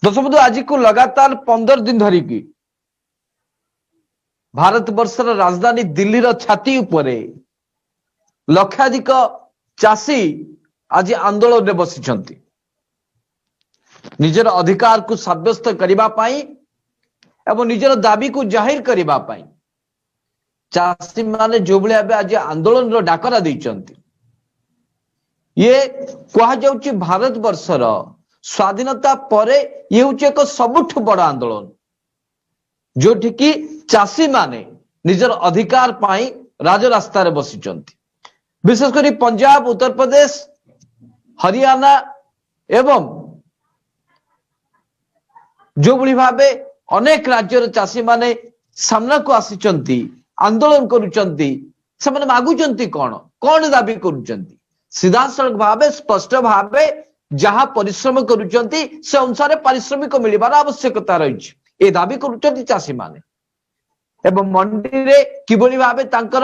दर्शक बंधु आज को लगातार 15 दिन धरिकी भारत वर्षर राजधानी दिल्ली छाती उपरे लक्षाधिक चाषी आज आंदोलन में बसी निजर अधिकार को सब्यस्त करने एवं निजर दाबी को जाहिर करने चाषी माने जो भाई आज आंदोलन डाकरा देइचंती। ये कहा जाउची भारत वर्षर स्वाधीनता परे ये हूँ एक सबुठ बड़ आंदोलन जो कि चाषी माने निजर अधिकार पाई राजरास्ता रे बसिचंती। विशेषकर पंजाब, उत्तर प्रदेश, हरियाणा एवं जो भली भावे अनेक राज्यर चाषी माने सामना को आसिचंती, आंदोलन करुचंती। से माने मागुचंती कौन दाबी करुचंती सीधा सड़क भावे स्पष्ट भावे जहां परिश्रम करुचंती से अनुसार पारिश्रमिक मिलबार आवश्यकता रही ए दाबी करुचंती चाषी माने। एवं मंडी रे किभली भावे तांकर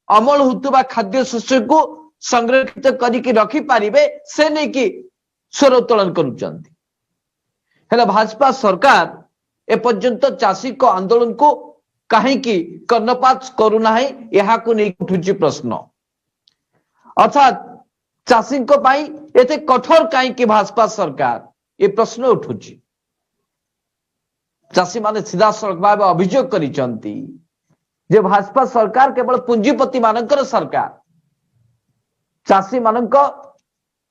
अमल होतुबा खाद्य शस्य को संरक्षित करिकि रखि पारिबे से नै कि स्वर उत्तोलन करुचंती। हेला भाजपा सरकार ए पर्यंत चाषी को आंदोलन को कहीं कर्णपात करूना यहाँ को नहीं उठुची प्रश्न। अर्थात चाषी एते कठोर कहीं भाजपा सरकार ये प्रश्न उठुची। चाषी माने सीधा सड़क भाव अभियोग करिसंती जे भाजपा सरकार केवल पुंजीपति मानकर सरकार, चाषी मानक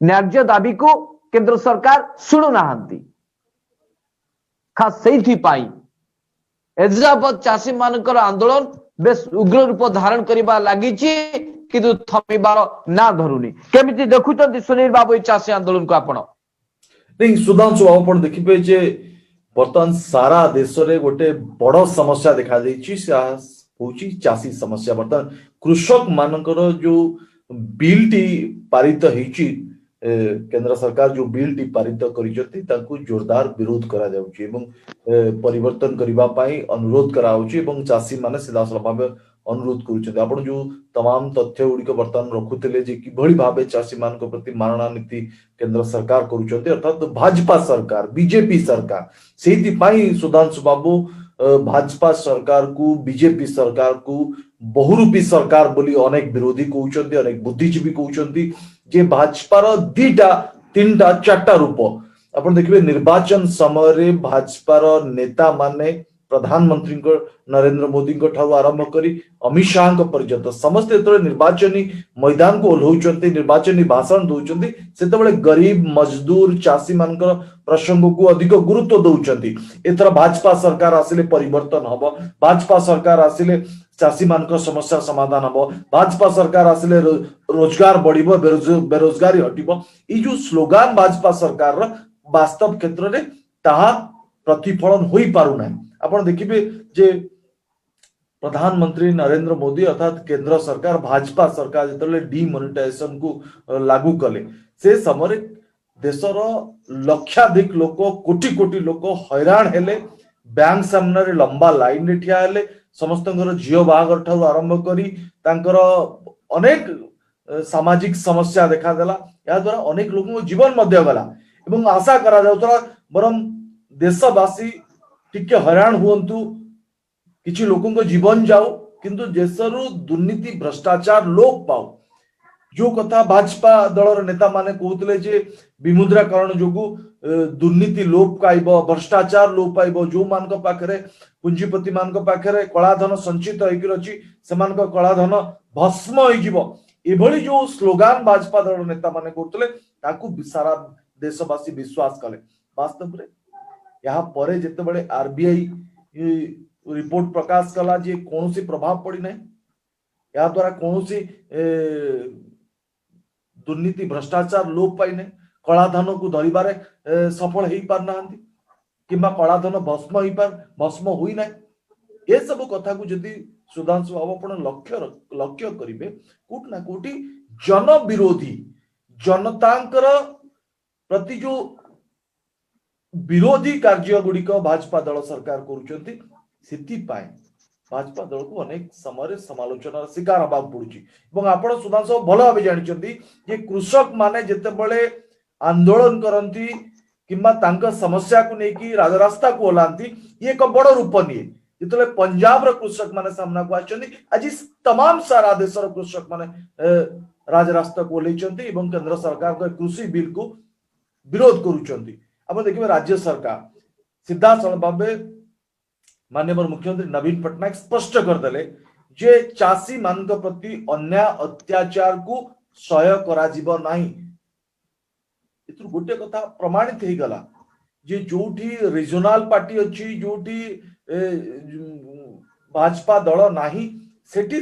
न्याय्य दाबी को केंद्र सरकार शुणु नाहंती। खास सेठी पाई एजावत चाषी मानकर आंदोलन बेस उग्र रूप धारण करबा लागिची किंतु थमिबार ना धरुनी। केमिति देखुचंती सुनील बाबू चाषी आंदोलन को आपण? नहीं सुधांशु बाबू पण देखिबे जे वर्तमान सारा देश रे गोटे बड़ समस्या देखा देछि होची चाषी समस्या। वर्तमान कृषक मानकर जो बिल टी पारित हेछि केंद्र सरकार जो बिल टी पारित करिसथि ताकू जोरदार विरोध करा जाउछि एवं परिवर्तन करबा पई अनुरोध करा होछि एवं चाषी माने सीधा सळख भाबे अनुरोध करुछथि। आपण जो तमाम तथ्य गुड़िक बर्तमान रखुथिले जे किभଳି भाबे चाषी मानक प्रति मारणा नीति केंद्र सरकार करुछथि अर्थात भाजपा सरकार बीजेपी सरकार सेति पई सुधांशु बाबू भाजपा सरकार को बीजेपी सरकार को बहुरूपी सरकार बोली अनेक विरोधी कहउछथि, अनेक बुद्धिजीवी कहउछथि जे भाजपार दीटा तीनटा चारटा रूप आपण देखिबे। निर्वाचन समय रे भाजपार नेता माने प्रधानमंत्री नरेंद्र मोदी ठाऊ आरंभ करी अमित शाह पर्यंत समस्त निर्वाचनी मैदान को ओह्लौचंती, निर्वाचनी भाषण दौरान से गरीब मजदूर चाषी मान प्रसंग को अधिक गुरुत्व दौरान। एथर भाजपा सरकार आसिले परिवर्तन हम, भाजपा सरकार आसिले चाषी मान समस्या समाधान हम, भाजपा सरकार आसिले रोजगार बढ़िबो, बेरोजगारी हटिबो। ई जो स्लोगान भाजपा सरकार वास्तव क्षेत्र में ताहा प्रतिफलन होई पारु नाही। आपण देखिबे जे प्रधानमंत्री नरेंद्र मोदी अर्थात केंद्र सरकार भाजपा सरकार जितले डिमोनेटाइजेशन को लागू कले से समय देशर लक्षाधिक लोक कोटी कोटी लोक हैरान हेले, बैंक सामने रे लंबा लाइन रे ठिया हेले, समस्तଙ୍କର झियो बाहागर ठाऊ आरंभ करी तांकर अनेक सामाजिक समस्या देखा देला। या द्वारा अनेक लोक जीवन मध्य गला एवं आशा करा जाउतरा बरम देशवासी टिके हैरान हुंतु, किछि लोकों जीवन जाओ किंतु देशरु दुर्नीति भ्रष्टाचार लोप पाओ। जो कथा भाजपा दलर नेता माने कहउतले जे विमुद्राकरण जोगु दुर्नीति लोप पाइबो, भ्रष्टाचार लोप पाइबो, जो मानक पाखरे पुंजीपति मानक पाखरे कलाधन संचित होइकि रछि सेमानक कलाधन भस्म होई जिवो। एभली जो स्लोगान भाजपा दलर नेता माने कहउतले ताकू सारा देशवासी विश्वास कले। वास्तव रे यहाँ पर जिते आरबीआई रिपोर्ट प्रकाश कला जे कौन सी प्रभाव पड़ी ना, या द्वारा कौन सी दुर्नीति भ्रष्टाचार लोप पाई ना, कलाधन को धरबारे सफल हो पारना कि कलाधन भस्म हुई ना। ये सब कथा को जदि सुधांशु बाबू आपण लक्ष्य करेंगे कोट ना कोटी जन विरोधी जनतांकर प्रति जो विरोधी कार्य गुड़िक भाजपा दल सरकार करुचंती सिथिपाई भाजपा दल को अनेक समय समालोचनार शिकार हवा पड़ुची। आपण सुधांशु भल भाव जानते जे कृषक माने जेतेबेले आंदोलन करती किंबा तांका समस्या को लेकिन राजरास्ता को ओलांती ये एक बड़ रूप निए जितले पंजाब रो कृषक माने सामना को आछंती आज तमाम सारा देश रो कृषक माने राजरास्ता को ओलेचंती एवं केंद्र सरकार को कृषि बिल को विरोध करूचंती। अब देखिबे राज्य सरकार सीधा सड़क भाव माननीय मुख्यमंत्री नवीन पटनायक स्पष्ट करदेले जे चाषी मान प्रति अन्याय अत्याचार को सह्य करा जीव नाही। एतु गोटे कथा प्रमाणित हो गला जे जोठी रीजनल पार्टी अच्छी जोठी भाजपा दल नाही सेठी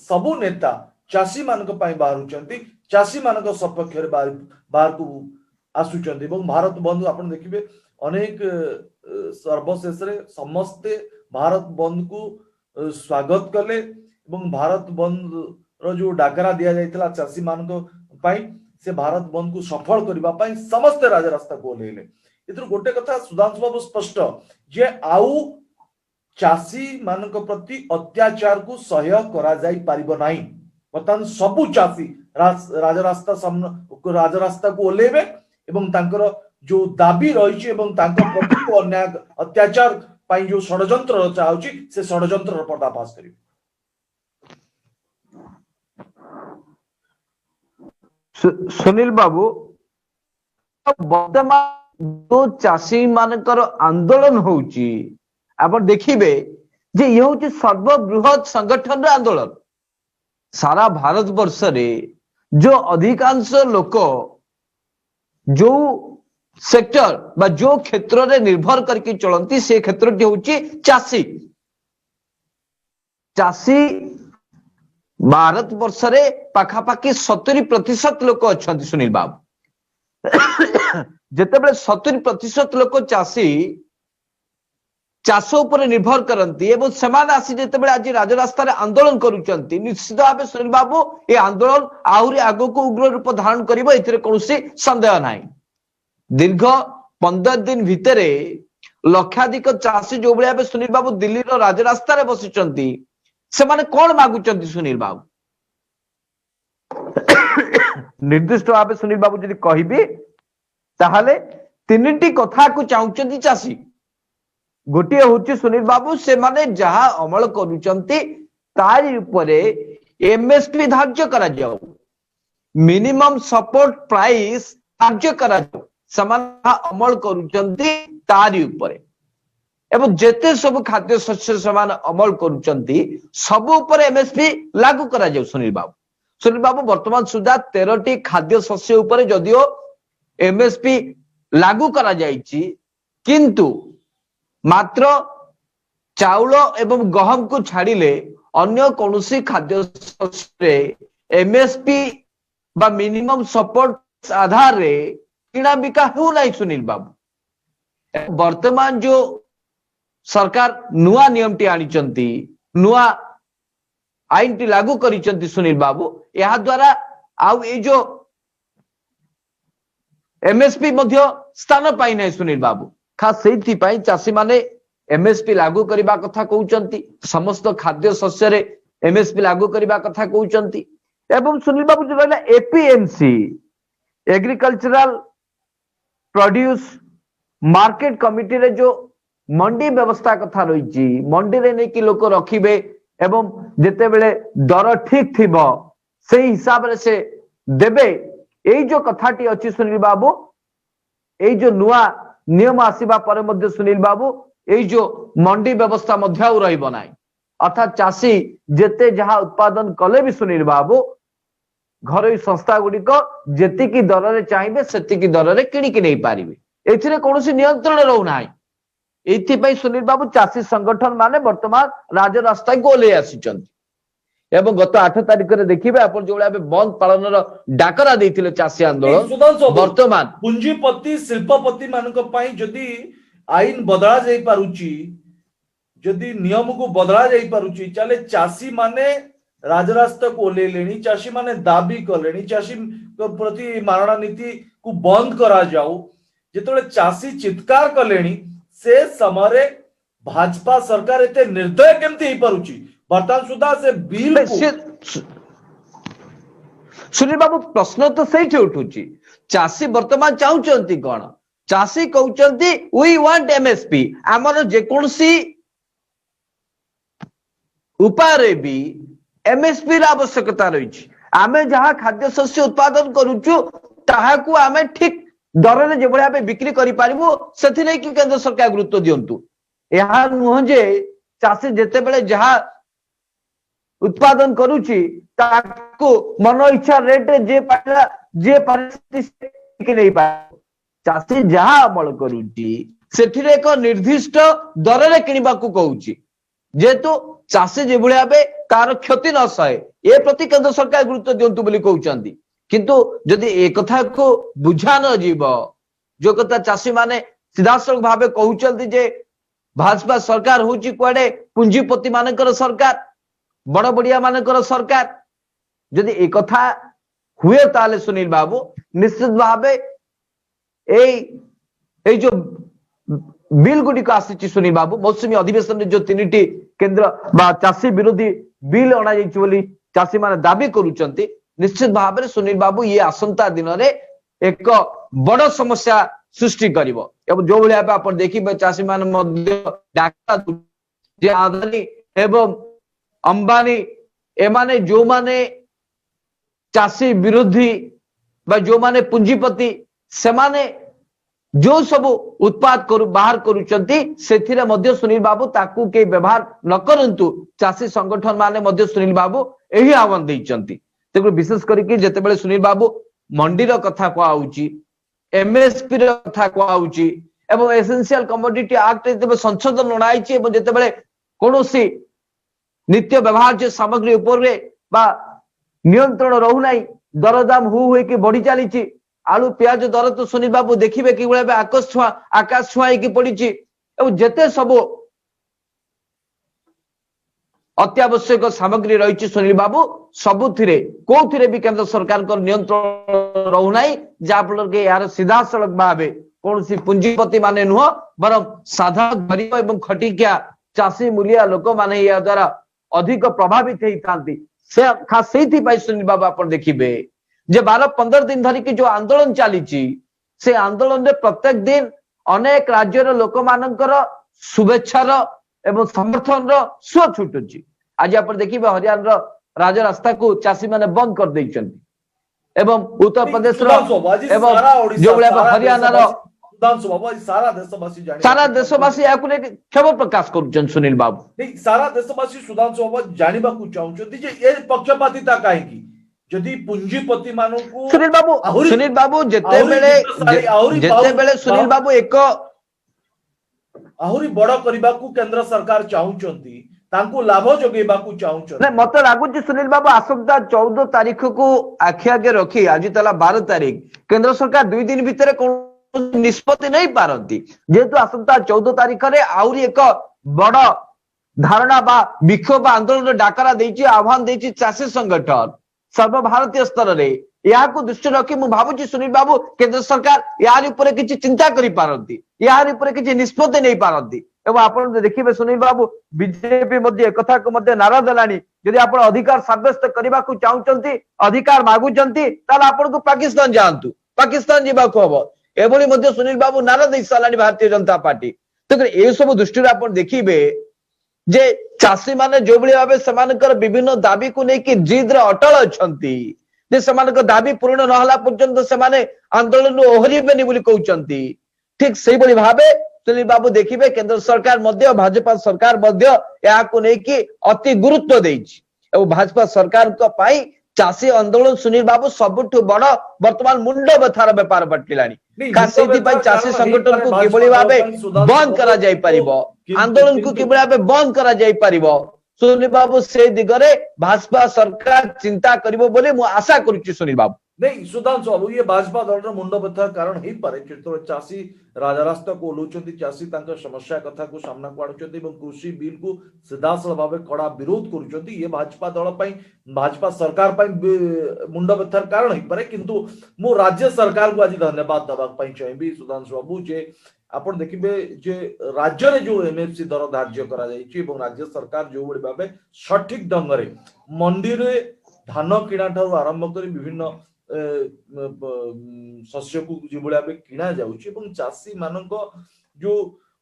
सबु नेता चाषी मान बाहर चाषी मान सपक्ष बाहर को आसुचंती भारत बंद आप देखिए अनेक सर्वशेष समस्ते भारत बंद को स्वागत कले भारत बंद रो जो डाकरा दिया जाइथिला चाषी मान से भारत बंद को सफल करने समस्ते राजरास्ता को ओल्लैले। एथुर गोटे कथा सुधांशु बाबू स्पष्ट जे आउ चाषी मान प्रति अत्याचार को सह्य करा जाई पारिबो नाही। बर्तमान सबु चाषी राजरास्ता को ओल्लैबे एवं तांकर जो दाबी रही प्रति अन्याय अत्याचार पाई जो षड्यंत्र रचा होची से षड्यंत्र पर्दाफाश करिवे। सुनील बाबू वर्तमान जो चाषी मानकर आंदोलन होची आपण देखिबे जे ये होची सर्वबृहत संगठन आंदोलन सारा भारत वर्ष रे जो अधिकांश लोक जो सेक्टर बा जो क्षेत्र रे निर्भर करके चलती से क्षेत्र होची चाषी चाषी भारत वर्ष रे पाखापाखि 70% लोक अच्छा सुनील बाबू जितेबले 70% लोक चाषी चाष उपर निर्भर करती एवं सेमाने आसी जितेबले आज राजरास्ता आंदोलन करुचंती निश्चित भाव सुनील बाबू ये आंदोलन आहरी आगो को उग्र रूप धारण करिबो एथिरे कोनोसी संदेह नाही। दीर्घ 15 दिन भितरे लक्षाधिक चाषी जो भाव सुनील बाबू दिल्ली रो राजरास्ता रे बसिचंती सेमाने कोन मागुचंती सुनील बाबू निर्दिष्ट भाव सुनील बाबू जदि कहबी ताहले तीनटी कथा को चाहुचंती चाषी गोटे होची सुनील बाबू से माने जहा अमल करूचंती तारी उपरे एमएसपी धार्य करा जाऊ मिनिमम सपोर्ट प्राइस धार्य करा जाऊ समान अमल करूचंती तारी उपरे एवं जेते सब खाद्य शस्य समान अमल करूचंती सब ऊपर एमएसपी लागू करा जाऊ। सुनील बाबू वर्तमान सुधा 13टी खाद्य शस्य ऊपर जदियो एमएसपी लागू करा जाइछि किंतु मात्र चाउल एवं गहम को छाड़िले अन्य कौनसी खाद्य शस्य एमएसपी बा मिनिमम सपोर्ट आधार रे किणा बिका हो नहीं। सुनील बाबू वर्तमान जो सरकार नुआ नियम टी आनी नुआ आईन टी लागू करिसंती सुनील बाबू या द्वारा आउ ए जो एमएसपी मध्य स्थान पाई नहीं। सुनील बाबू खास सेठी पाई चाषी माने एमएसपी लागू करबा कथा कहउचंती समस्त खाद्य शस्य रे एमएसपी लागू करबा कथा कहउचंती एवं सुनील बाबू जो रहला APMC agricultural produce market committee रे जो मंडी व्यवस्था कथा रही मंडी रे नहीं कि लोक रखिबे एवं जेते बेले दर ठीक थिबो सेही हिसाब रे से देबे एई जो कथाटी अछि सुनील बाबू एई जो नुआ नियम आसीबा परे मध्य सुनील बाबू एई जो मंडी व्यवस्था मध्य रहिबो नाही अर्थात चाषी जेते जहा उत्पादन कले भी सुनील बाबू घरोई संस्था गुड़िक जेतिकी दर रे चाहिए सेतिकी दर रे किणिकी नहीं पारिबे एथिरे कोनोसी नियंत्रण रहू नाही। एथिपाई सुनील बाबू चाषी संगठन माने वर्तमान राजरास्ता को ओल्लै आसीचंती एवं गत 8 तारिख रे देखिबे आपण जो बंद पालन डाकरा देथिले चाषी आंदोलन वर्तमान पुंजीपति शिल्पपति मानक पई जदी आईन बदला जाई पारुची जदी नियम को बदला जाई पारुची चले चाषी माने राजरास्ता को ओल्लै लेनी चाषी माने दाबी कलेनी चाषी प्रति मारणा नीति को बंद करा जाऊ जेतोले चाषी चित्कार कलेनी से समय भाजपा सरकार एते निर्दय केमती ही पारुची वर्तमान सुधा से बिल सुनील बाबू प्रश्न तो सही उठुची चाषी वर्तमान चाहूचंती कौन ଚାଷୀ କହୁଛନ୍ତି we want MSP ଆମର ଯେକୌଣସି ଉପାୟରେ ବି MSP ର ଆବଶ୍ୟକତା ରହିଛି ଆମେ ଯାହା ଖାଦ୍ୟ ଶସ୍ୟ ଉତ୍ପାଦନ କରୁଛୁ ତାହାକୁ ଆମେ ଠିକ ଦରରେ ଯେଭଳି ଭାବେ ବିକ୍ରି କରିପାରିବୁ ସେଥିରେ କି କେନ୍ଦ୍ର ସରକାର ଗୁରୁତ୍ୱ ଦିଅନ୍ତୁ ଏହା ନୁହଁ ଯେ ଚାଷୀ ଯେତେବେଳେ ଯାହା ଉତ୍ପାଦନ କରୁଛି ତାକୁ ମନ ଇଚ୍ଛା ରେଟରେ ଯେ ପରିସ୍ଥିତି ନେଇପାରିବ ଚାଷୀ ଯାହା ଅମଳ କରୁଛି ସେଥିରେ ଏକ ନିର୍ଦ୍ଦିଷ୍ଟ ଦରରେ କିଣିବାକୁ କହୁଛି ଯେହେତୁ ଚାଷୀ ଯେଭଳି ଭାବେ ତାର କ୍ଷତି ନ ସହେ ଏ ପ୍ରତି କେନ୍ଦ୍ର ସରକାର ଗୁରୁତ୍ୱ ଦିଅନ୍ତୁ ବୋଲି କହୁଛନ୍ତି କିନ୍ତୁ ଯଦି ଏ କଥାକୁ ବୁଝା ନ ଯିବ ଯୋଉ କଥା ଚାଷୀ ମାନେ ସିଧାସଳଖ ଭାବେ କହୁଛନ୍ତି ଯେ ଭାଜପା ସରକାର ହଉଛି କୁଆଡେ ପୁଞ୍ଜିପତି ମାନଙ୍କର ସରକାର ବଡ ବଡିଆ ମାନଙ୍କର ସରକାର ଯଦି ଏ କଥା ହୁଏ ତାହେଲେ ସୁନୀଲ ବାବୁ ନିଶ୍ଚିତ ଭାବେ এই ଯୋଉ ବିଲ୍ ଗୁଡିକ ଆସିଛି ସୁନୀଲ ବାବୁ ମୌସୁମୀ ଅଧିବେଶନରେ ଯୋଉ 3ଟି କେନ୍ଦ୍ର ବା ଚାଷୀ ବିରୋଧୀ ବିଲ୍ ଅଣାଯାଇଛି ବୋଲି ଚାଷୀ ମାନେ ଦାବି କରୁଛନ୍ତି ନିଶ୍ଚିତ ଭାବରେ ସୁନୀଲ ବାବୁ ଇଏ ଆସନ୍ତା ଦିନରେ ଏକ ବଡ ସମସ୍ୟା ସୃଷ୍ଟି କରିବ ଏବଂ ଯୋଉ ଭଳି ଭାବେ ଆପଣ ଦେଖିବେ ଚାଷୀ ମାନେ ମଧ୍ୟ ଡାକା ଯେ ଆଦାନୀ ଏବଂ ଅମ୍ବାନୀ ଏମାନେ ଯୋଉମାନେ ଚାଷୀ ବିରୋଧୀ ବା ଯୋଉମାନେ ପୁଞ୍ଜିପତି ସେମାନେ जो सब उत्पाद बाहर करुचंती सेथिरे मध्य सुनील बाबू ताकू के व्यवहार न करंतु चाषी संगठन माने मध्य सुनील बाबू एही आह्वान देइचंती तेको विशेष करके जेतेबेले सुनील बाबू मंडी रो कथा कोआउची एमएसपी रो कथा कोआउची एवं एसेंशियल कमोडिटी एक्ट जेतेबे संशोधन अणाइची एवं जेतेबेले कोनोसी नित्य व्यवहार जे सामग्री ऊपर बा नियंत्रण रहू नाही दरदाम हु कि बढ़ी चलीची आलू प्याज दर तो सुनील बाबू देखिए कि आकाश छुआ पड़ी जेते सब अत्यावश्यक सामग्री रही सुनील बाबू सबुथिरे कोथिरे भी केंद्र सरकार को नियंत्रण रहूना जहाँफल कि यार सीधा सड़क भाव कौन पुंजीपति माने नुह बरं साधारण गरीब एवं खटिकिया चाषी मूलिया लोक माने या द्वारा अधिक प्रभावित होता सुनील बाबू आप देखिए जे 12-15 दिन धरिकी जो आंदोलन चली से आंदोलन रे प्रत्येक दिन अनेक राज्यर लोक मानकर शुभेच्छार एवं समर्थन सुर छुटुची आज आप देखिए हरियाणा राजरास्ता को चाषी माने बंद कर देइचंती एवं उत्तर प्रदेश एवं जो हरियाणा सारा देशवासी याकु ने क्षमा प्रकाश करूछन सुनील बाबू सारा देशवासी सुधांशु बाबू जानिबा को चाहुछंती जे ए पक्षपातिता काहेकी जदि पुंजीपति मानकु सुनील बाबू जेते बेले सुनील बाबू एक आहुरी बड़ करबाकू केंद्र सरकार चाहुचंती तांकू लाभ जोगेबाकू चाहुचंती नै मते लागुची सुनील बाबू आसंता 14 तारीख को आखि आगे रखी आज तला 12 तारीख केंद्र सरकार 2 दिन भीतर कोन निष्पत्ति नहीं पारंती जेतु आसंता 14 तारीख रे आहुरी एक बड़ धारणा बा विक्षोभ आंदोलन डाकरा देछि आह्वान देछि चाषी संगठन सर्वभारतीय स्तर रे याकू दृष्टि रखी मु भाबुची सुनील बाबू केंद्र सरकार यार ऊपर किछि चिंता करि पारंती यार ऊपर किछि निष्पत्ति नहीं पारंती एवं आपण देखिबे सुनील बाबू बीजेपी मध्ये एकथा को मध्ये नारा देलानी यदि आपण अधिकार साब्यस्त करबा को चाहुचंती अधिकार मागुचंती ताले आपण को पाकिस्तान जांतु पाकिस्तान जीवा को हबो एभली मध्ये सुनील बाबू नारा देई सालानी भारतीय जनता पार्टी तो ए सब दृष्टि रे आपण देखिबे जे चाषी माने जो भली भाबे समानकर विभिन्न दाबी को लेकिन जिद रे अटल अछंती जे समानकर दाबी पूर्ण न होला पर्यंत समाने आंदोलन ओहरिबेनी बोली कहउचंती ठीक सेही भली भाबे सुनील बाबू देखिबे केंद्र सरकार मध्य भाजपा सरकार मध्य या को लेकि अति गुरुत्व देछि एवं भाजपा सरकार को पाई चाषी आंदोलन सुनील बाबू सबुठु बड़ वर्तमान मुंड बथार व्यापार बटिलानी खासेती पाई चाषी संगठन को किबळी भाबे बंद करा जाई परिबो आंदोलन को किबळी भाबे बंद करा जाई परिबो सुनील बाबू से दिगरे भाजपा सरकार चिंता करिवो बोली मु आशा करूची सुनील बाबू नहीं सुधांशु बाबू ये भाजपा दल मुंड बथा कारण ही पारे जो चाषी राजरास्ता को ओलुचंती चाषी तांकर समस्या कथा को सामना को आनुचंती एवं कृषि बिल को सीधासल भाव कड़ा विरोध करुचंती ये भाजपा दल पई भाजपा सरकार पई मुंड बथार कारण ही पारे किंतु मु राज्य सरकार को आज धन्यवाद दबा पई चाहेबी सुधांशु बाबू जे आपण देखिबे जे राज्य रे जो एमएफसी दर धार्य करा जायछि एवं राज्य सरकार जो बड़ी भाबे सठिक ढंग रे मंडी रे धान किणा ठार आरंभ करी विभिन्न शस्य को जो भाई किणा जाउची एवं चासी मानक जो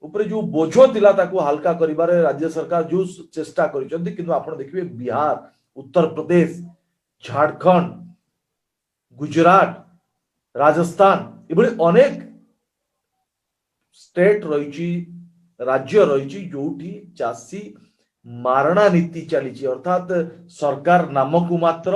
ऊपर जो बोझ थिला ताको हल्का करिबारे राज्य सरकार जो चेष्टा करिसंती किंतु आपण देखिबे बिहार उत्तर प्रदेश झारखंड गुजरात राजस्थान एभली अनेक स्टेट रही राज्य रही जोठी चासी मारणा नीति चली अर्थात सरकार नामक मात्र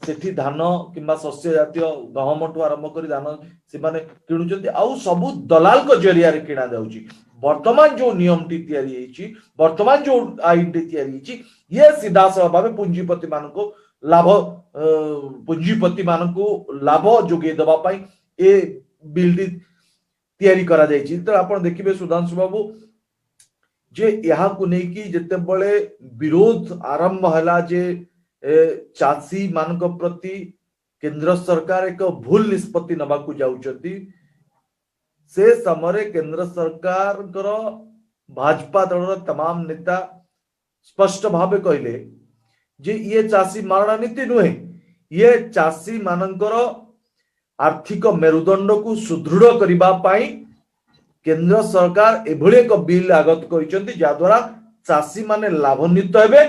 सेठी धान किंबा शस्य जातीय गहम ठू आरंभ कर धान से किणुचंती आउ सबु दलाल को जरिया रे किणा जाउची वर्तमान जो नियम टी तैयारी हेची वर्तमान जो आईन टी तैयारी हेची ये सीधा सह भाव पुंजीपति मान को लाभ पुंजीपति मान को लाभ जोगे दबा पाई ए बिल तैयारी करा जायछि। तो आपण देखिबे सुधांशु बाबू जे यहाँ को नहीं कि जिते बड़े विरोध आरंभ हला जे चासी मानक प्रति केंद्र सरकार एक भूल निष्पत्ति नबा को जाउचंती से समय केंद्र सरकार भाजपा दल तमाम नेता स्पष्ट भावे कहले जे ये चासी मारणा नीति नुहे ये चासी मानकर आर्थिक मेरुदंड को सुदृढ़ करिबा पाई केंद्र सरकार एभली एक बिल आगत करिसंती जा द्वारा चासी माने लाभान्वित हेबे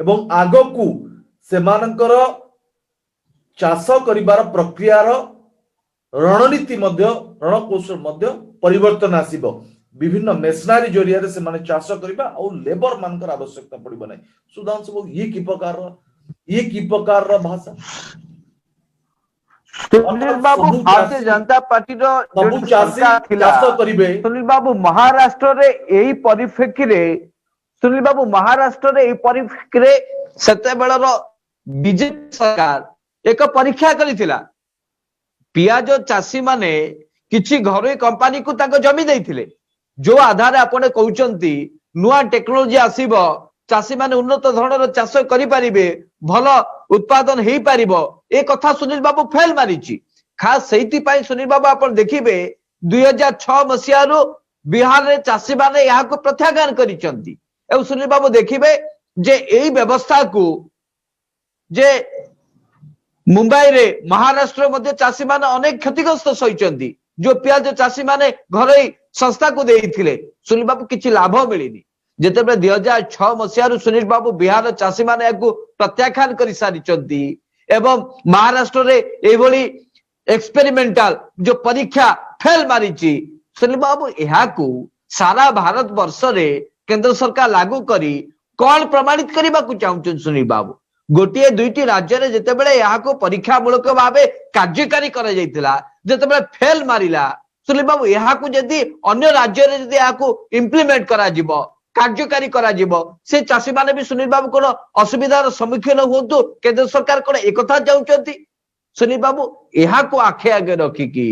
एवं आगकू सेमानकर चाष करिबार प्रक्रियार रणनीति मध्य रणकौशल मध्य परिवर्तन आसीबो विभिन्न मेशनरी जरिया रे सेमाने चाष करिबा और लेबर मानकर आवश्यकता पड़िबो नै। सुधांशु ये की प्रकार रो भाषा सुनील बाबू भारतीय जनता पार्टी सुनील बाबू महाराष्ट्र रे एही परिप्रेक्षी रे सुनील बाबू महाराष्ट्र रे एही परिप्रेक्षी रे सेते बेलर बीजेपी सरकार एक परीक्षा करिथिला पियाज चासी माने किछि घरोई कंपनी को ताको जमी देइथिले जो आधार आपण कहउचंती नुआ टेक्नोलॉजी आसीबो चासी माने उन्नत धरणर चाष करि परिबे भल उत्पादन हेई पारिबो ए कथा सुनील बाबू फेल मारिची खास सेति पई सुनील बाबू आपण देखिबे 2006 मसिया रु बिहार रे चासी माने यहा को प्रत्याख्यान करिसंती ए सुनील बाबू देखिबे जे एई व्यवस्था को जे मुंबई रे महाराष्ट्र मध्ये चासी माने अनेक क्षतिग्रस्त सहिचंती जो पियाज चासी माने घरोई संस्था को देइथिले सुनील बाबू किछि लाभ मिलिनी जेतेबे 2006 मसिया रु सुनील बाबू बिहार चासी माने याकू प्रत्याख्यान करि सारिचंती एवं महाराष्ट्र रे एभली एक्सपेरिमेंटल जो परीक्षा फेल मारिची सुनील बाबू याकू सारा भारत वर्ष रे केंद्र सरकार लागू करी कौन प्रमाणित करबा को चाहउछन सुनील बाबू गोटिए दुईटी राज्य रे जेतेबेले याकू परीक्षा मूलक भाबे कार्यकारी करा जायतिला जेतेबेले फेल मारिला सुनील बाबू याकू जदी अन्य राज्य रे जदी याकू इंप्लीमेंट करा जिवो कार्यकारी करा जिवो से चासी माने भी सुनील बाबू कोन असुविधार सम्मुखीन होतु केंद्र सरकार कोन एकथा चाहउचंती सुनील बाबू याकू आखे आगे रखी कि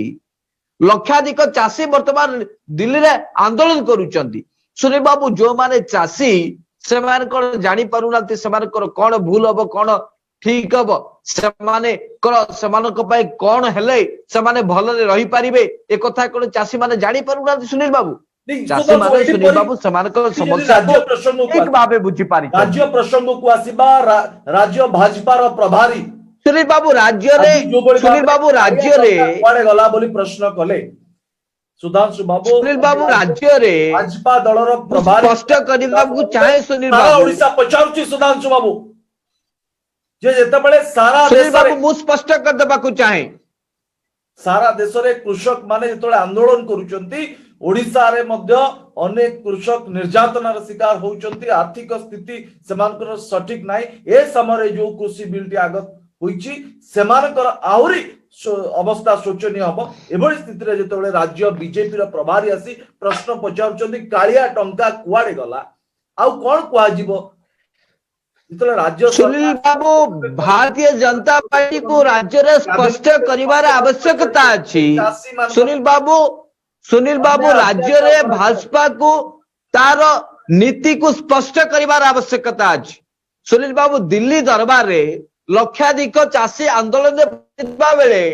लक्षाधिक चासी वर्तमान दिल्ली रे आंदोलन करूचंती सुनील बाबू जो माने चासी से माने कोन जानि पारुनाती से माने कोन भूल हबो कोन ठीक हबो से माने सेमानक पय कोन हेले से माने भलरे रही परिबे ए कथा कोन चासी माने जानि पारुनाती सुनील बाबू चासी माने सुनील बाबू सेमानक समस्या एक भाबे बुझी पारि राज्य प्रसंग को आसीबा राज्य भाजपा रो प्रभारी सुनील बाबू राज्य रे सुनील बाबू राज्य रे कोडे गला बोली प्रश्न कले सुधांशु बाबू सुनील बाबू राज्य रे भाजपा दलर प्रभारी स्पष्ट करिबा को चाहे सुनील बाबू ओडिसा पचाउची सुधांशु बाबू जे जेतेबेले सारा सुनील बाबू मु स्पष्ट कर देबा को चाहे सारा देश रे कृषक माने जेतोले आंदोलन करूचंती ओडिसा रे मध्य अनेक कृषक निर्यातनार शिकार होउचंती आर्थिक स्थिति सेमानकर सठिक नाही ए समय जो कृषि बिलटी आगत होईची सेमानकर आउरी अवस्था शोचनीय हबो एभली स्थिति रे जेतोले राज्य बीजेपी रो प्रभारी आसी प्रश्न पचाउचंती कालिया टंका कुआडे गला आउ कोन कुआ जीवो जेतोले राज्य सुनील बाबू भारतीय जनता पार्टी को राज्य रे स्पष्ट करिवार आवश्यकता अछि सुनील बाबू राज्य रे भाजपा को तार नीति को स्पष्ट करिवार आवश्यकता अछि सुनील बाबू दिल्ली दरबार रे लक्षाधिक चासी आंदोलन बेले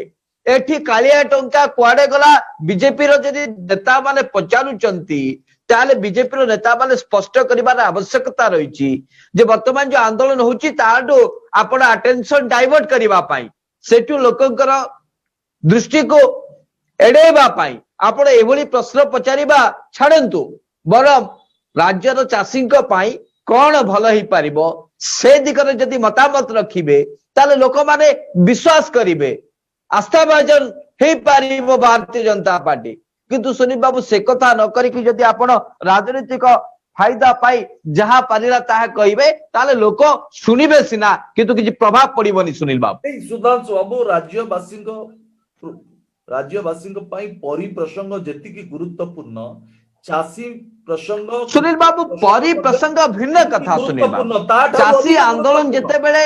एठी कालिया टंका कुआडे गला बीजेपी रो जदी नेता माने पचारुचंती ताले बीजेपी रो नेता माने स्पष्ट करिवार आवश्यकता रहिछि जे वर्तमान जो आंदोलन होछि ताडो आपण अटेंशन डाइवर्ट करिवा पाई सेठू लोकंकर दृष्टि को एड़ेबा पाई आपण एभली प्रश्न पचारिबा छाड़ंतु बरम राज्यर चाषी कौन भल ही पारिबो से दिगरे जदि मतामत रखिबे ताले लोक माने विश्वास करिवे आस्था भाजन हे पारिबो भारतीय जनता पार्टी किंतु सुनील बाबू से कथा न करिकि जदि आपण राजनीतिक फायदा पाई जहां पारिला ताहा कहिबे ताले लोक सुनिबे सिना किंतु किछि प्रभाव पड़िबोनी सुनील बाबू सुधांशु बाबू राज्यवासी परि प्रसंग जेतिकी गुरुत्वपूर्ण चाषी प्रसंग सुनील बाबू परि प्रसंग भिन्न कथा सुनील बाबू चाषी आंदोलन जेते बेले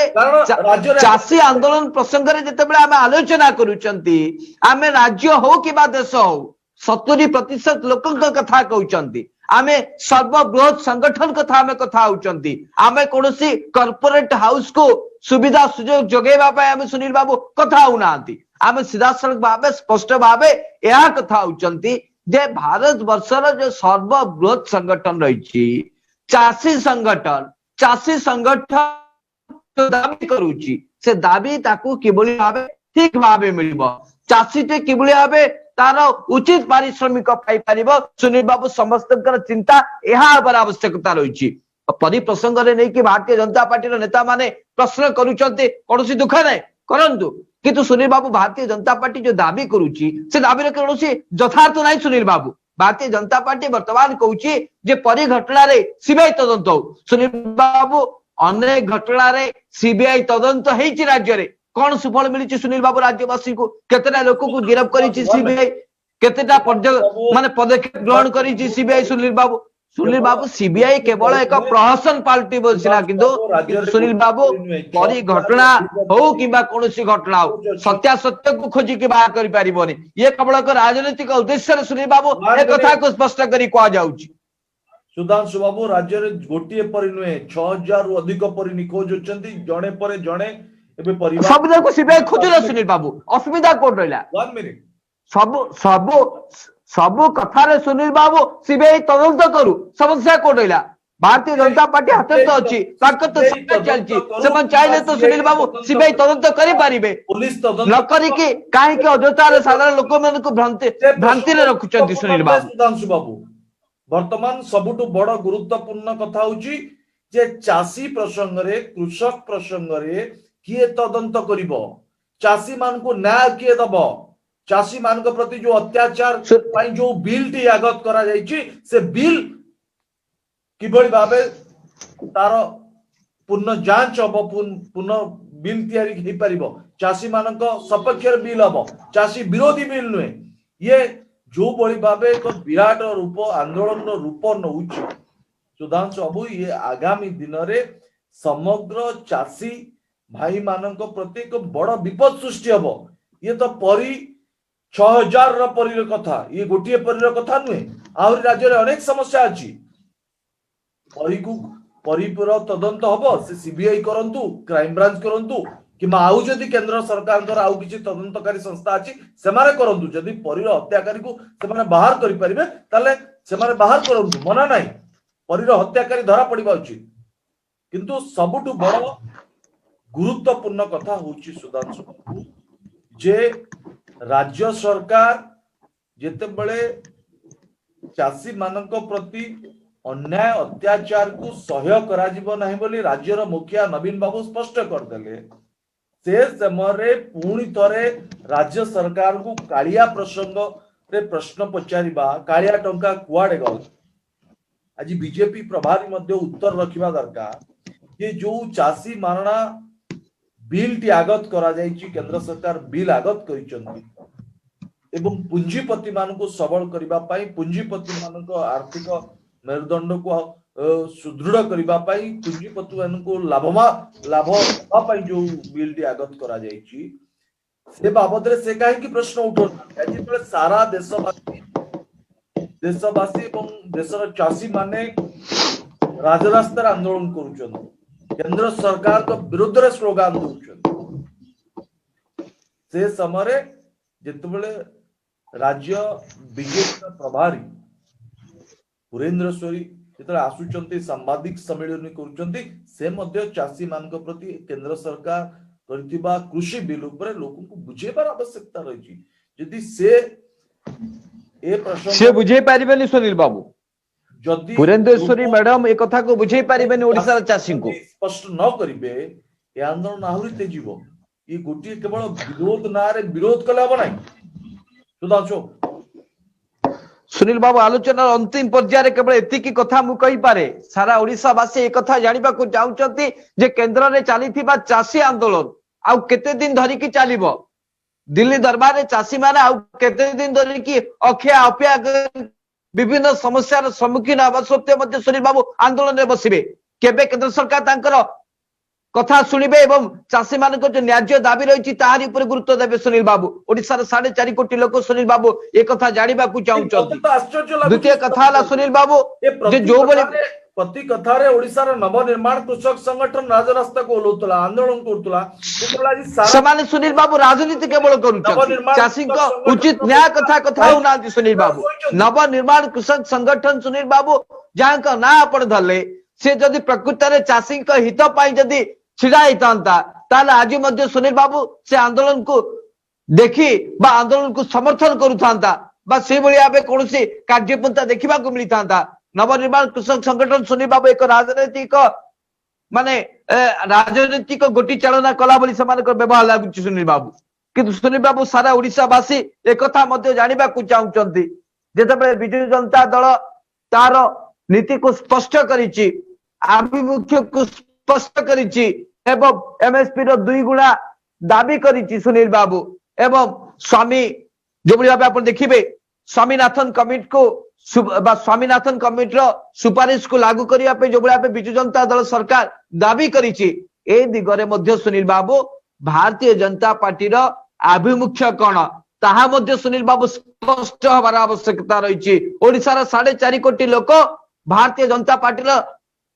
चाषी आंदोलन प्रसंग रे जेते बेले आमे आलोचना करूचंती आमे राज्य हो किबा देश हो 70% लोकंक कथा कहउचंती आमे सर्वबृहत संगठन कथा आमे कथा होउचंती आमे कोनोसी कॉर्पोरेट हाउस को सुविधा सुयोग जोगेबा पाए आमे सुनील बाबू कथा होउनांती आमे सीधा सड़क भावे स्पष्ट भावे यह कथा होउचंती जे भारत वर्षर जो सर्वबृहत संगठन रही चाषी संगठन जो दाबी करूची से दाबी ताकू किबोली भावे ठीक भावे मिलिबो चाषी टे किबोली भावे तार उचित पारिश्रमिक पाई परिबो सुनील बाबू समस्तकर चिंता यह पर आवश्यकता रही परि प्रसंग रे नै कि भारतीय जनता पार्टी रो नेता माने प्रश्न करूचंती कोनोसी दुख नै करंतु किंतु सुनील बाबू भारतीय जनता पार्टी जो दाबी करूची से दाबी कौन यथार्थ नहीं सुनील बाबू भारतीय जनता पार्टी वर्तमान कहूची जे परि घटना रे सीबीआई तदंत हो सुनील बाबू अनेक घटना रे सीबीआई तदंत हेची राज्य रे कौन सुफल मिली सुनील बाबू राज्यवासी को केतेटा लोक को गिरफ्त करिछि सीबीआई केतेटा माने पदक्षेप ग्रहण करिछि सीबीआई सुनील बाबू सीबीआई केवल एक प्रहसन पाल्टी बसिला किंतु सुनील बाबू परि घटना हो किबा कोनोसी घटना हो सत्यासत्य को खोजी के बाहर करि परिबोनी ये केवल एक राजनीतिक उद्देश्य रे सुनील बाबू एक कथा को स्पष्ट करी कोआ जाउची सुधांशु बाबू राज्य रे गोटिए परि नुहे 6000 रु अधिक परि निखोज होचंती जणे परे जणे एबे परिवार सब को सीबीआई खोजला सुनील बाबू असुविधा कोड रहला 1 मिनिट सबु कथारे सुनील बाबू सीबीआई तदंत करू समस्या कोड रहला भारतीय जनता पार्टी हाथ तो अछि ताकत तो चलछि सेमन चाहिले तो सुनील बाबू सीबीआई तदंत करि पारिबे पुलिस तदंत न करी कि काहे के अजोता रे साधारण लोक मन को भ्रांति रे रखुचंती सुनील बाबू सुधांशु बाबू वर्तमान सबुटु बड़ गुरुत्वपूर्ण कथा होची जे चाषी प्रसंग रे कृषक प्रसंग रे किए तदंत करिवो चाषी मान को न्याय किए दबो चाषी मान को प्रति जो अत्याचार पाई जो बिल टी आगत करा जायछि से बिल किबळी भाबे तार पूर्ण जांच हबो पूर्ण बिल तयारी हे परिबो चाषी मान को सपक्ष बिल हबो चाषी विरोधी बिल नुहे ये जो बड़ी भाबे एक विराट रूप आंदोलन रूप नउछि सुधांशु बाबू ये आगामी दिन रे समग्र चाषी भाई मान प्रति एक बड़ विपद सृष्टि हबो ये तो परि 6000 परि कथा ये गोटे परि कथा नुहे आहरी राज्य रे अनेक समस्या अछि परि को परिपूर तदंत हबो से सीबीआई करंतु क्राइम ब्रांच करंतु किमा आउ जदि केंद्र सरकार आउ किछि तदंतकारी संस्था अछि सेमारे करंतु जदि परिर हत्याकारी को सेमाने बाहर करि परिबे ताले सेमाने बाहर करंतु मना नाही परिर हत्याकारी धरा पड़िबा उचित किंतु सबुटु बड़ गुरुत्वपूर्ण कथा होची सुधांशु बाबू जे राज्य सरकार जेते बळे चाषी मानक प्रति अन्याय अत्याचार को सह्य करा जिवो नाही बोली राज्यर मुखिया नवीन बाबू स्पष्ट कर देले से समय पुणी थरे राज्य सरकार को कालिया प्रसंग रे प्रश्न पचारिबा कालिया टंका कुआडे गल आज बीजेपी प्रभारी मध्य उत्तर रखिबा दरकार ये जो चाषी मारणा बिल टी आगत करा जायछि केंद्र सरकार बिल आगत करिसंती एवं पुंजीपति मान को सबल करिबा पाई पुंजीपति मान को आर्थिक मेरुदंड को सुदृढ़ करिबा पाई पुंजीपति मान को लाभ पाई जो बिल टी आगत करा जायछि से बाबद रे से काहे की प्रश्न उठो आज पर सारा देशवासी एवं देशर चाषी माने राजरास्तार आंदोलन करूछन केंद्र सरकार को विरुद्ध रे स्लोगान दउछन से समय जेतबेले राज्य बीजेपी प्रभारी पुरेंद्र सोरी जेतबेले आसुचंती सांबादिक सम्मेलन करूचंती से मध्य चाषी मान प्रति केंद्र सरकार କରିଥିବା କୃଷି ବିଲ୍ ଉପରେ ଲୋକଙ୍କୁ ବୁଝେଇବାର ଆବଶ୍ୟକତା ରହିଛି। ଯଦି ସେ ଏ ସେ ପ୍ରସଙ୍ଗ ବୁଝେଇ ପାରିବେନି ସୁନୀଲ ବାବୁ, ଯଦି ପୁରେନ୍ଦ୍ରେଶ୍ୱରୀ ମ୍ୟାଡାମ ଏ କଥାକୁ ବୁଝେଇ ପାରିବେନି ଓଡିଶାର ଚାଷୀଙ୍କୁ। ସ୍ପଷ୍ଟ ନ କରିବେ ଏ ଆନ୍ଦୋଳନ ଆହୁରି ତେଜିବ। ये गोटे केवल विरोध ना विरोध कले हम ना सुधांशु सुनील बाबू आलोचनार अंतिम पर्यायर केवल एतिकी कथा मु कहि पारे, सारा ओडिशावासी ए कथा जानिबा को चाहुचंती जे केंद्र रे चलीथिबा चासी आंदोलन आउ केते दिन धरि की चालिबो। दिल्ली दरबार रे चासी माने आउ केते दिन धरि की अखिया अपिया विभिन्न समस्यार सम्मुखीन हवा सत्वे मध्य सुनील बाबू आंदोलन रे बसिबे। केबे केंद्र सरकार तांकर कथा शुणिबे एवं चाषी मान जो न्याज्य दाबी रही तारी ऊपर गुरुत्व देवे सुनील बाबू। ओडिशार 4.5 कोटी लोक सुनील बाबू ए कथा जानिबा को चाहुचंती। द्वितीय कथा हला सुनील बाबू जे जो बले प्रति कथा रे ओडिशार नवनिर्माण कृषक संगठन राजरास्ता को ओलौतला आंदोलन करतला समान सुनील बाबू राजनीति केवल करूछंती। चाषी को उचित न्याय कथा कथा होनांती सुनील बाबू। नवनिर्माण कृषक संगठन सुनील बाबू जहां का ना आपण धले से जदि प्रकृत रे चाषी को हित पाई जदि छिड़ा ताले आज मध्य सुनील बाबू से आंदोलन को देखी बा आंदोलन को समर्थन करुता बा से भाव कौन कार्यपंथा देखा मिली था। नवनिर्माण कृषक संगठन सुनील बाबू एक राजनैतिक माने राजनीतिक गोटी चालना कला व्यवहार लगुच सुनील बाबू। किंतु सुनील बाबू सारा ओडिशावासी एक जानवा चाहते जिते विजु जनता दल तार नीति को स्पष्ट करिछि, आभिमुख्य को स्पष्ट करिछि एवं एमएसपी रो 2 गुणा दाबी करिछि सुनील बाबू। एवं स्वामी जो भाव आप देखिए स्वामीनाथन कमिटी को स्वामीनाथन कमिटी रो सुपारिश को लागू करने जो भाव विजु जनता दल सरकार दाबी करिछि ए दिगरे मध्य सुनील बाबू भारतीय जनता पार्टी रो आभिमुख्य कौन ताहा मध्य सुनील बाबू स्पष्ट हबार आवश्यकता रही। ओडिशार 4.5 कोटी लोक भारतीय जनता पार्टी रो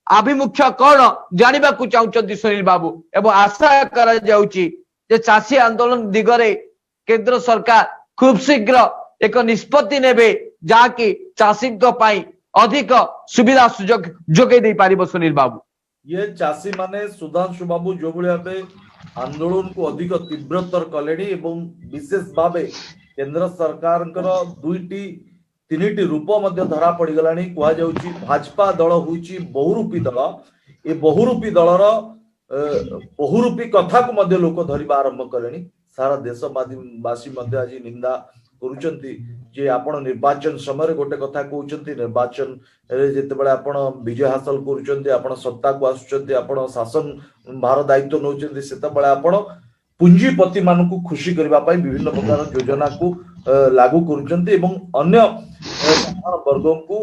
आभिमुख्य कौन जानवा को चाहते सुनील बाबू। एवं आशा करा जाउची जे चाषी आंदोलन दिगरे केंद्र सरकार खूब शीघ्र एक निष्पत्ति नेबे जाकि चाषी अधिक सुविधा सुजोग जोगे दे पारिबो सुनील बाबू। ये चाषी माने सुधांशु बाबू जो भाव आंदोलन को अधिक तीव्रतर कले विशेष भाव केंद्र सरकार 2-3 रूप धरा पड़गला कहुच्छी भाजपा दल हूँ बहुरूपी दल। ये बहुरूपी दलर बहुरूपी कथा को लोक धरवा आरंभ कले। सारा देशवासी आज निंदा करुचंती जे आपण निर्वाचन समय गोटे कथा कहते निर्वाचन जितेबाला आपण विजय हासिल करुचंती आपण सत्ता को आसुचंती आपण शासन भार दायित्व नौचंती सेतेबाला आपण पुंजीपति मान को खुशी करबा पई विभिन्न प्रकार योजना को लागू करुचंती एवं अन्य वर्ग को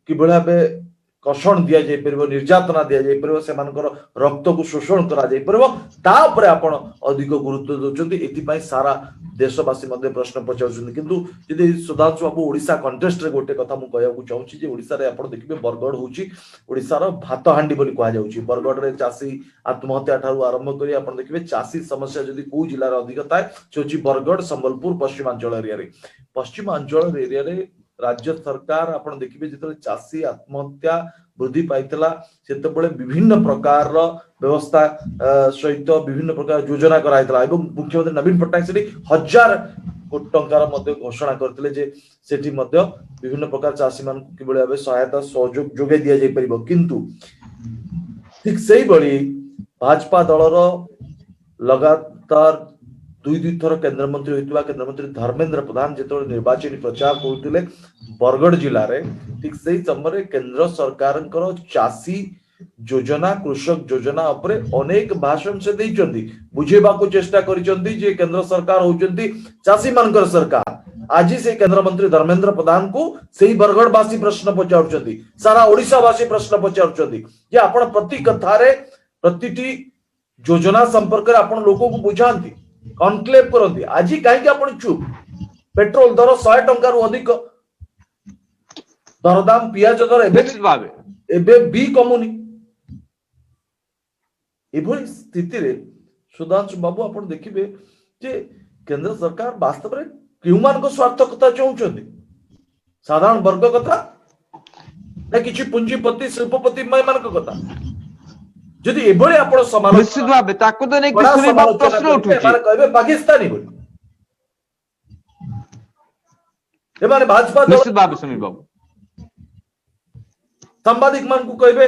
किभଳି भाबे कषण दिया जाय परबो निर्यातना दिया जाय परबो सेमानकर रक्त को शोषण करा जाय परबो ता ऊपर आपण अधिक गुरुत्व दोचंती। एति पई सारा देशवासी मध्ये प्रश्न पचाउछन। किंतु यदि सुधांशु बाबू ओडिशा कंटेस्ट रे गोटे कथा मु कहया को चाहूची जे ओडिशा रे आपण देखिबे बरगड होउची ओडिशा रो भात हांडी बोली कहया जाउची। बरगड रे चासी आत्महत्या ठारू आरंभ करी आपण देखिबे चासी समस्या जदि को जिल्ला रे अधिक थाए से होची बरगड संबलपुर पश्चिमांचल एरिया रे। पश्चिमांचल एरिया रे राज्य सरकार आपण देखिबे जेतले चासी आत्महत्या वृद्धि पाइतला सेतबेले विभिन्न प्रकार व्यवस्था सहित विभिन्न प्रकार योजना कराइतला एवं मुख्यमंत्री नवीन पट्टनायक सेठी 1000 कोटी टंकार मध्ये घोषणा करथिले जे सेठी मध्ये विभिन्न प्रकार चासी मान किबळे भाबे सहायता सहयोग जोगे दिया जाय परिबो। किंतु ठीक सेही बळी भाजपा दलर लगातार 2 थर केंद्र मंत्री होइतबा केंद्र मंत्री धर्मेंद्र प्रधान जेतो निर्वाचन प्रचार करथिले बरगड जिल्ला रे ठीक सेही समय केंद्र सरकार चासी योजना कृषक योजना उपरे अनेक भाषण से दैचंती बुझेबा को चेष्टा करिसंती जे केंद्र सरकार होचंती चासी मानकर सरकार। आज से केंद्र मंत्री धर्मेंद्र प्रधान को सही बरगडवासी प्रश्न पचाउचंती सारा ओडिशावासी प्रश्न पचाउचंती जे आपण प्रति कथा रे प्रतिटी योजना संपर्क रे आपण लोक को बुझांती कॉन्क्लेव करती। आज कहीं आपण चुप पेट्रोल दर 100 टंका रु अधिक दरदाम पियाज दर एबे भी कमुनी एभली स्थिति रे सुधांशु बाबू आपण देखिबे जे केंद्र सरकार वास्तव रे केउ मान को स्वार्थ कथा चाहउछंती साधारण वर्ग कथा ना किछि पूंजीपति शिल्पपति मान को कथा ଯଦି ଏଭଳି ଆପଣ ନିଶ୍ଚିତ ଭାବେ ତାକୁ ତ ନେଇକି କଡ଼ା ସୁନିଲ ବାବୁ ସମାଲୋଚନା ପ୍ରଶ୍ନ କରିବେ, ଉଠୁଛି। ଏମାନେ କହିବେ ପାକିସ୍ତାନୀ ବୋଲି। ଏମାନେ ଭାଜପା ଦଳ ନିଶ୍ଚିତ ଭାବେ ସୁନିଲ ବାବୁ ସାମ୍ବାଦିକ ମାନଙ୍କୁ କହିବେ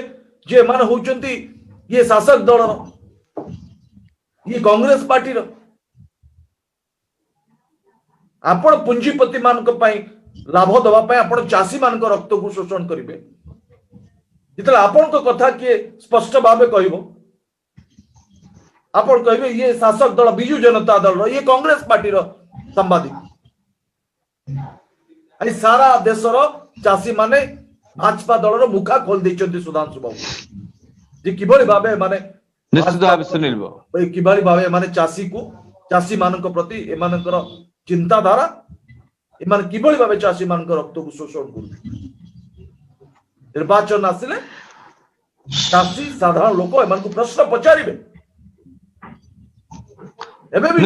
ଯେ ଏମାନେ ହଉଛନ୍ତି ଇଏ ଶାସକ ଦଳର, ଇଏ କଂଗ୍ରେସ ପାର୍ଟିର। ଆପଣ ପୁଞ୍ଜିପତି ମାନଙ୍କ ପାଇଁ ଲାଭ ଦେବା ପାଇଁ ଆପଣ ଚାଷୀ ମାନଙ୍କ ରକ୍ତକୁ ଶୋଷଣ କରିବେ। ଯେତେବେଳେ ଆପଣଙ୍କ କଥା କିଏ ସ୍ପଷ୍ଟ ଭାବେ କହିବ, ଆପଣ କହିବେ ଇଏ ଶାସକ ଦଳ ବିଜୁ ଜନତା ଦଳର, ଇଏ କଂଗ୍ରେସ ପାର୍ଟିର ସାମ୍ବାଦିକ। ଆଜି ସାରା ଦେଶର ଚାଷୀ ମାନେ ଭାଜପା ଦଳର ମୁଖା ଖୋଲି ଦେଇଛନ୍ତି ସୁଧାଂଶୁ ବାବୁ, ଯେ କିଭଳି ଭାବେ ମାନେ ନିଶ୍ଚିତ ଭାବେ ସୁନିଲ ବାବୁ କିଭଳି ଭାବେ ଏମାନେ ଚାଷୀ ମାନଙ୍କ ପ୍ରତି ଏମାନଙ୍କର ଚିନ୍ତାଧାରା, ଏମାନେ କିଭଳି ଭାବେ ଚାଷୀ ମାନଙ୍କ ରକ୍ତକୁ ଶୋଷଣ କରୁଛନ୍ତି। ନିର୍ବାଚନ ଆସିଲେ ଚାଷୀ ସାଧାରଣ ଲୋକ ଏମାନଙ୍କୁ ପ୍ରଶ୍ନ ପଚାରିବେ, ଏବେ ବି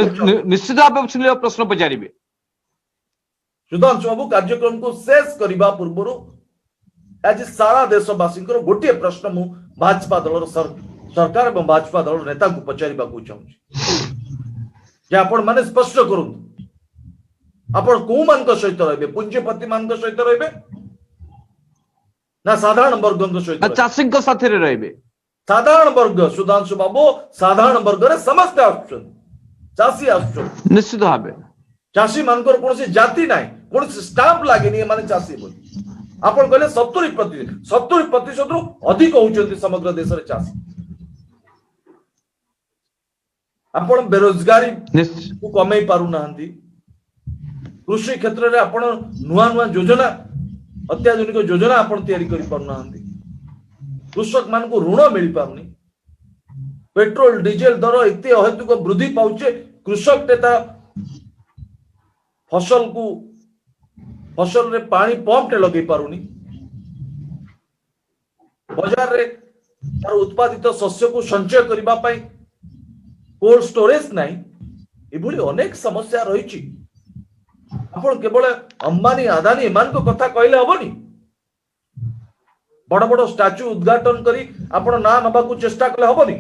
ନିଶ୍ଚିତ ଭାବେ ସୁନିଲ ବାବୁ ପ୍ରଶ୍ନ ପଚାରିବେ। ସୁଧାଂଶୁ ବାବୁ କାର୍ଯ୍ୟକ୍ରମକୁ ଶେଷ କରିବା ପୂର୍ବରୁ ଆଜି ସାରା ଦେଶବାସୀଙ୍କର ଗୋଟିଏ ପ୍ରଶ୍ନ ମୁଁ ଭାଜପା ଦଳର ସରକାର ଏବଂ ଭାଜପା ଦଳର ନେତାଙ୍କୁ ପଚାରିବାକୁ ଚାହୁଁଛି ଯେ ଆପଣ ମାନେ ସ୍ପଷ୍ଟ କରନ୍ତୁ, ଆପଣ କୋଉମାନଙ୍କ ସହିତ ରହିବେ? ପୁଞ୍ଜିପତି ମାନଙ୍କ ସହିତ ରହିବେ ନା ସାଧାରଣ ବର୍ଗଙ୍କ ସହିତ? ଚାଷୀଙ୍କ ସାଥିରେ ରହିବେ। ସାଧାରଣ ବର୍ଗ ସୁଧାଂଶୁ ବାବୁ, ସାଧାରଣ ବର୍ଗରେ ସମସ୍ତେ ଆସୁଛନ୍ତି, ଚାଷୀ ଆସୁଛନ୍ତି। ନିଶ୍ଚିତ ଭାବେ ଚାଷୀ ମାନଙ୍କର କୌଣସି ଜାତି ନାହିଁ, କୌଣସି ଷ୍ଟାମ୍ପ ଲାଗେନି ଏମାନେ ଚାଷୀ ବୋଲି। ଆପଣ କହିଲେ 70% ରୁ ଅଧିକ ହଉଛନ୍ତି ସମଗ୍ର ଦେଶରେ ଚାଷୀ। ଆପଣ ବେରୋଜଗାରୀ କମେଇ ପାରୁନାହାନ୍ତି। କୃଷି କ୍ଷେତ୍ରରେ ଆପଣ ନୂଆ ନୂଆ ଯୋଜନା, ଅତ୍ୟାଧୁନିକ ଯୋଜନା ଆପଣ ତିଆରି କରିପାରୁନାହାନ୍ତି। କୃଷକ ମାନଙ୍କୁ ଋଣ ମିଳିପାରୁନି। ପେଟ୍ରୋଲ ଡିଜେଲ ଦର ଏତେ ଅହେତୁକ ବୃଦ୍ଧି ପାଉଛେ, କୃଷକଟେ ତା ଫସଲରେ ପାଣି ପମ୍ପଟେ ଲଗେଇ ପାରୁନି। ବଜାରରେ ତାର ଉତ୍ପାଦିତ ଶସ୍ୟକୁ ସଞ୍ଚୟ କରିବା ପାଇଁ କୋଲ୍ଡ ଷ୍ଟୋରେଜ ନାହିଁ। ଏଭଳି ଅନେକ ସମସ୍ୟା ରହିଛି। ଆପଣ କେବଳ ଅମ୍ବାନୀ ଆଦାନୀ ଏମାନଙ୍କ କଥା କହିଲେ ହବନି। ବଡ ବଡ ଷ୍ଟାଚ୍ୟୁ ଉଦ୍ଘାଟନ କରି ଆପଣ ନାଁ ନେବାକୁ ଚେଷ୍ଟା କଲେ ହବନି।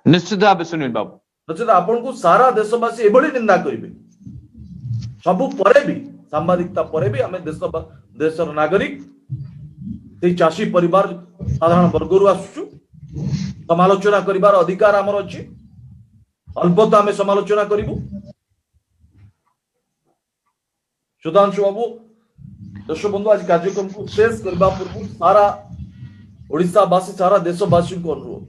ନିଶ୍ଚିତ ଭାବେ ସୁନିଲ ବାବୁ, ନଚେତ ଆପଣଙ୍କୁ ସାରା ଦେଶବାସୀ ଏଭଳି ନିନ୍ଦା କରିବେ। ସବୁ ପରେ ବି, ସାମ୍ବାଦିକତା ପରେ ବି ଆମେ ଦେଶର ନାଗରିକ, ସେଇ ଚାଷୀ ପରିବାର ସାଧାରଣ ବର୍ଗରୁ ଆସୁଛୁ। ସମାଲୋଚନା କରିବାର ଅଧିକାର ଆମର ଅଛି। ଅଳ୍ପତ ଆମେ ସମାଲୋଚନା କରିବୁ। ସୁଧାଂଶୁ ବାବୁ, ଦର୍ଶକ ବନ୍ଧୁ, ଆଜି କାର୍ଯ୍ୟକ୍ରମକୁ ଶେଷ କରିବା ପୂର୍ବରୁ ସାରା ଓଡ଼ିଶାବାସୀ, ସାରା ଦେଶବାସୀଙ୍କୁ ଅନୁରୋଧ,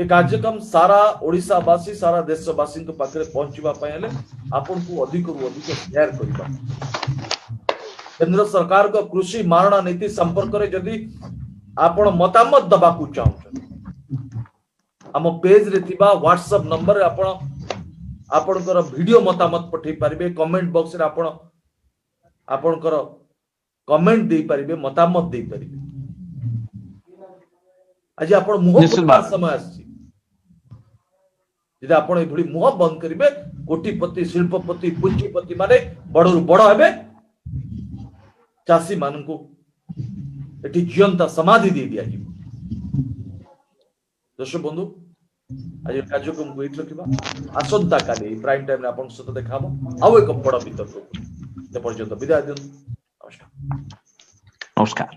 ଏ କାର୍ଯ୍ୟକ୍ରମ ସାରା ଓଡ଼ିଶାବାସୀ, ସାରା ଦେଶବାସୀଙ୍କ ପାଖରେ ପହଞ୍ଚିବା ପାଇଁ ହେଲେ ଆପଣଙ୍କୁ ଅଧିକରୁ ଅଧିକ ସେୟାର କରିବା। କେନ୍ଦ୍ର ସରକାରଙ୍କ କୃଷି ମାରଣା ନୀତି ସମ୍ପର୍କରେ ଯଦି ଆପଣ ମତାମତ ଦେବାକୁ ଚାହୁଁଛନ୍ତି, ଆମ ପେଜରେ ଥିବା ହ୍ୱାଟ୍ସଆପ ନମ୍ବରରେ ଆପଣ ଆପଣଙ୍କର ଭିଡିଓ ମତାମତ ପଠେଇ ପାରିବେ। କମେଣ୍ଟ ବକ୍ସରେ ଆପଣ ଆପଣଙ୍କର କମେଣ୍ଟ ଦେଇପାରିବେ, ମତାମତ ଦେଇପାରିବେ। ଆଜି ଆପଣ ମୁହଁ ଖୋଲିବାର ସମୟ ଆସିଛି। ଯଦି ଆପଣ ଏଭଳି ମୁହଁ ବନ୍ଦ କରିବେ, କୋଟିପତି, ଶିଳ୍ପପତି, ପୁଞ୍ଜିପତି ମାନେ ବଡରୁ ବଡ ହେବେ, ଚାଷୀ ମାନଙ୍କୁ ଏଠି ଜିଅନ୍ତା ସମାଧି ଦେଇ ଦିଆଯିବ। ଦର୍ଶକ ବନ୍ଧୁ, ଆଜି କାର୍ଯ୍ୟକ୍ରମକୁ ଏଇଠି ରଖିବା। ଆସନ୍ତା କାଲି ଏଇ ପ୍ରାଇମ ଟାଇମରେ ଆପଣଙ୍କ ସହିତ ଦେଖା ହବ ଆଉ ଏକ ବଡ ବିତର୍କ। ସେ ପର୍ଯ୍ୟନ୍ତ ବିଦାୟ ଦିଅନ୍ତୁ। ନମସ୍କାର। ନମସ୍କାର।